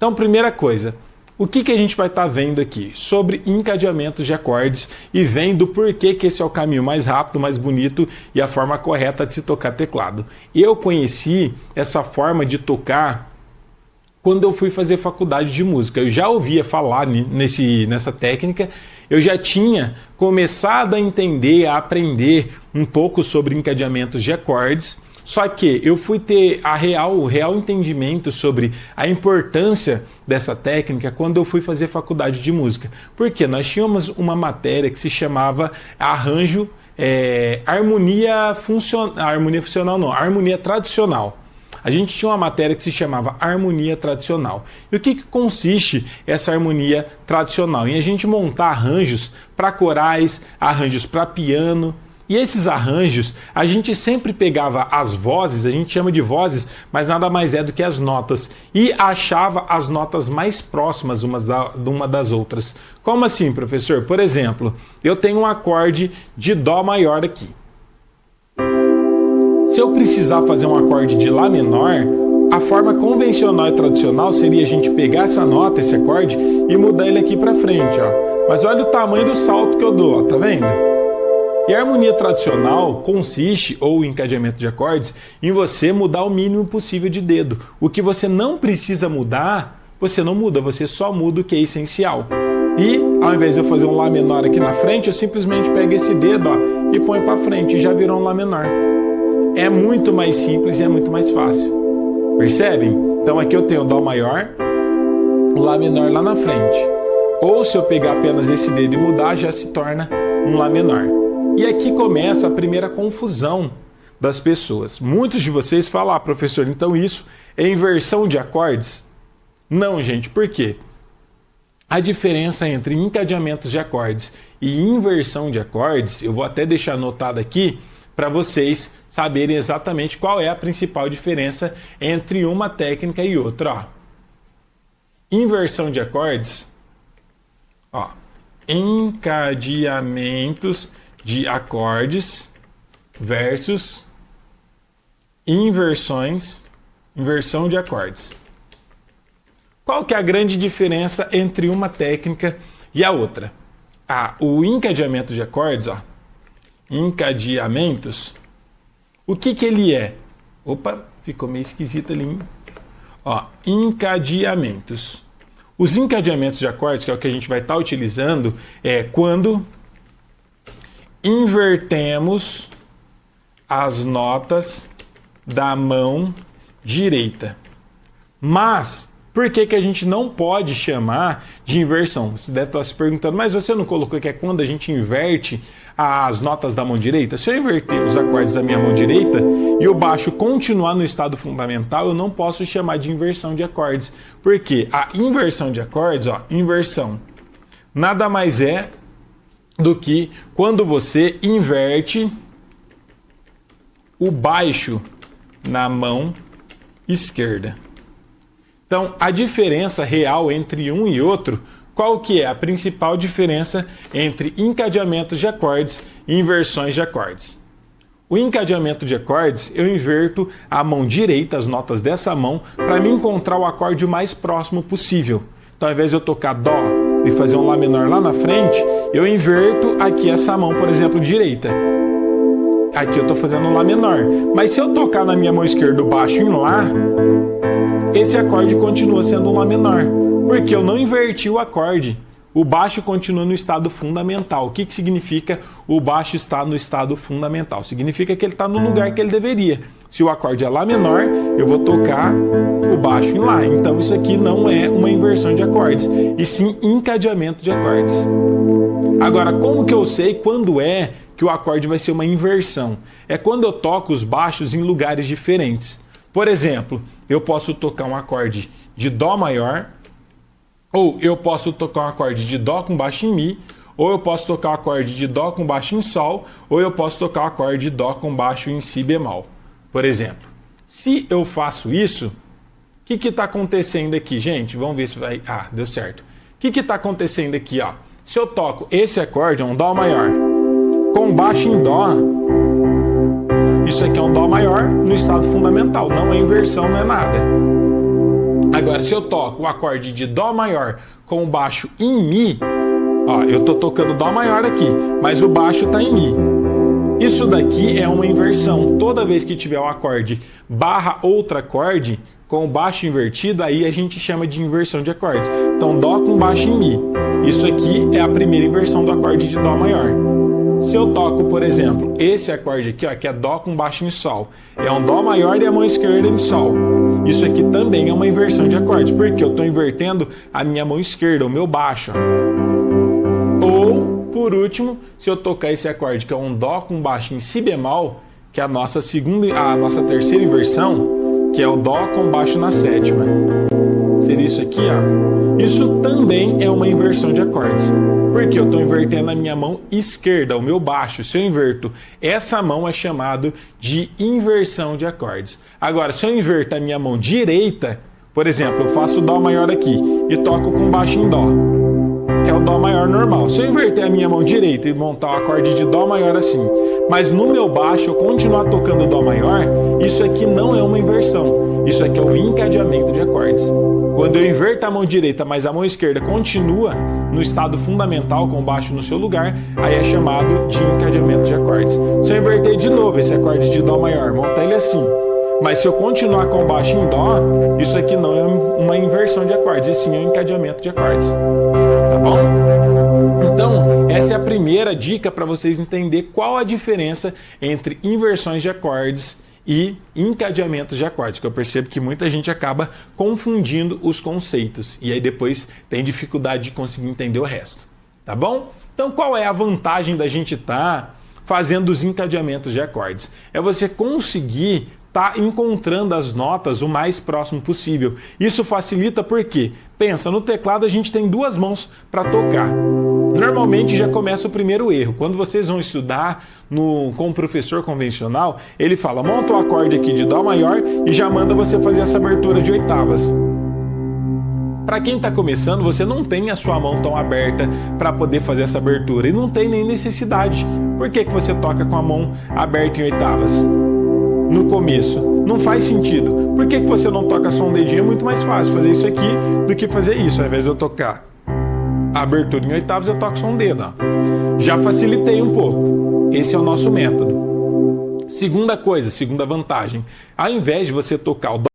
Então, primeira coisa, o que a gente vai estar vendo aqui? Sobre encadeamentos de acordes e vendo por que esse é o caminho mais rápido, mais bonito e a forma correta de se tocar teclado. Eu conheci essa forma de tocar quando eu fui fazer faculdade de música. Eu já ouvia falar nessa técnica, eu já tinha começado a entender, a aprender um pouco sobre encadeamentos de acordes, só que eu fui ter o real entendimento sobre a importância dessa técnica quando eu fui fazer faculdade de música. Porque nós tínhamos uma matéria que se chamava harmonia tradicional. A gente tinha uma matéria que se chamava harmonia tradicional. E o que consiste essa harmonia tradicional? Em a gente montar arranjos para corais, arranjos para piano. E esses arranjos, a gente sempre pegava as vozes, a gente chama de vozes, mas nada mais é do que as notas, e achava as notas mais próximas uma das outras. Como assim, professor? Por exemplo, eu tenho um acorde de Dó maior aqui. Se eu precisar fazer um acorde de Lá menor, a forma convencional e tradicional seria a gente pegar essa nota, esse acorde, e mudar ele aqui para frente, ó. Mas olha o tamanho do salto que eu dou, ó, tá vendo? E a harmonia tradicional consiste, ou o encadeamento de acordes, em você mudar o mínimo possível de dedo. O que você não precisa mudar, você não muda, você só muda o que é essencial. E, ao invés de eu fazer um Lá menor aqui na frente, eu simplesmente pego esse dedo, ó, e ponho para frente, e já virou um Lá menor. É muito mais simples e é muito mais fácil. Percebem? Então aqui eu tenho o Dó maior, Lá menor lá na frente. Ou se eu pegar apenas esse dedo e mudar, já se torna um Lá menor. E aqui começa a primeira confusão das pessoas. Muitos de vocês falam, professor, então isso é inversão de acordes? Não, gente, por quê? A diferença entre encadeamentos de acordes e inversão de acordes, eu vou até deixar anotado aqui, para vocês saberem exatamente qual é a principal diferença entre uma técnica e outra. Ó. Inversão de acordes, ó, encadeamentos de acordes versus inversão de acordes. Qual que é a grande diferença entre uma técnica e a outra? O encadeamento de acordes, ó, encadeamentos, o que ele é? Opa, ficou meio esquisito ali, hein? Ó, encadeamentos. Os encadeamentos de acordes, que é o que a gente vai estar utilizando, é quando invertemos as notas da mão direita. Mas, por que a gente não pode chamar de inversão? Você deve estar se perguntando, mas você não colocou que é quando a gente inverte as notas da mão direita? Se eu inverter os acordes da minha mão direita e o baixo continuar no estado fundamental, eu não posso chamar de inversão de acordes. Porque a inversão de acordes, ó, inversão, nada mais é do que quando você inverte o baixo na mão esquerda. Então, a diferença real entre um e outro, qual que é a principal diferença entre encadeamentos de acordes e inversões de acordes? O encadeamento de acordes, eu inverto a mão direita, as notas dessa mão, para me encontrar o acorde mais próximo possível. Então, ao invés de eu tocar Dó e fazer um Lá menor lá na frente, eu inverto aqui essa mão, por exemplo, direita. Aqui eu estou fazendo um Lá menor. Mas se eu tocar na minha mão esquerda o baixo em Lá, esse acorde continua sendo um Lá menor, porque eu não inverti o acorde. O baixo continua no estado fundamental. O que significa o baixo está no estado fundamental? Significa que ele está no lugar que ele deveria. Se o acorde é Lá menor, eu vou tocar o baixo em Lá. Então isso aqui não é uma inversão de acordes, e sim encadeamento de acordes. Agora, como que eu sei quando é que o acorde vai ser uma inversão? É quando eu toco os baixos em lugares diferentes. Por exemplo, eu posso tocar um acorde de Dó maior, ou eu posso tocar um acorde de Dó com baixo em Mi, ou eu posso tocar um acorde de Dó com baixo em Sol, ou eu posso tocar um acorde de Dó com baixo em Si bemol, por exemplo. Se eu faço isso, o que está acontecendo aqui, gente? Vamos ver se vai... Ah, deu certo. O que está acontecendo aqui, ó? Se eu toco esse acorde, é um Dó maior, com baixo em Dó, isso aqui é um Dó maior no estado fundamental, não é inversão, não é nada. Agora, se eu toco o acorde de Dó maior com o baixo em Mi, ó, eu tô tocando Dó maior aqui, mas o baixo tá em Mi. Isso daqui é uma inversão. Toda vez que tiver o acorde barra outro acorde com o baixo invertido, aí a gente chama de inversão de acordes. Então, Dó com baixo em Mi. Isso aqui é a primeira inversão do acorde de Dó maior. Se eu toco, por exemplo, esse acorde aqui, ó, que é Dó com baixo em Sol, é um Dó maior e a mão esquerda em Sol. Isso aqui também é uma inversão de acordes, porque eu estou invertendo a minha mão esquerda, o meu baixo. Ou, por último, se eu tocar esse acorde que é um Dó com baixo em Si bemol, que é a nossa terceira inversão, que é o Dó com baixo na sétima. Seria isso aqui, ó. Isso também é uma inversão de acordes, porque eu estou invertendo a minha mão esquerda, o meu baixo. Se eu inverto essa mão, é chamado de inversão de acordes. Agora, se eu inverto a minha mão direita, por exemplo, eu faço Dó maior aqui e toco com baixo em Dó, que é o Dó maior normal. Se eu inverter a minha mão direita e montar o acorde de Dó maior assim, mas no meu baixo eu continuar tocando Dó maior, isso aqui não é uma inversão. Isso aqui é um encadeamento de acordes. Quando eu inverto a mão direita, mas a mão esquerda continua no estado fundamental com o baixo no seu lugar, aí é chamado de encadeamento de acordes. Se eu inverter de novo esse acorde de Dó maior, montar ele assim, mas se eu continuar com o baixo em Dó, isso aqui não é uma inversão de acordes, e sim é um encadeamento de acordes. Tá bom? Então, essa é a primeira dica para vocês entenderem qual a diferença entre inversões de acordes e encadeamentos de acordes, que eu percebo que muita gente acaba confundindo os conceitos e aí depois tem dificuldade de conseguir entender o resto. Tá bom? Então, qual é a vantagem da gente estar fazendo os encadeamentos de acordes? É você conseguir tá encontrando as notas o mais próximo possível. Isso facilita porque, pensa, no teclado a gente tem duas mãos para tocar. Normalmente já começa o primeiro erro. Quando vocês vão estudar com um professor convencional, ele fala, monta o acorde aqui de Dó maior e já manda você fazer essa abertura de oitavas. Para quem está começando, você não tem a sua mão tão aberta para poder fazer essa abertura e não tem nem necessidade. Por que você toca com a mão aberta em oitavas? No começo, não faz sentido. Por que você não toca só um dedinho? É muito mais fácil fazer isso aqui do que fazer isso. Ao invés de eu tocar a abertura em oitavas, eu toco só um dedo. Ó. Já facilitei um pouco. Esse é o nosso método. Segunda coisa, segunda vantagem. Ao invés de você tocar o Dó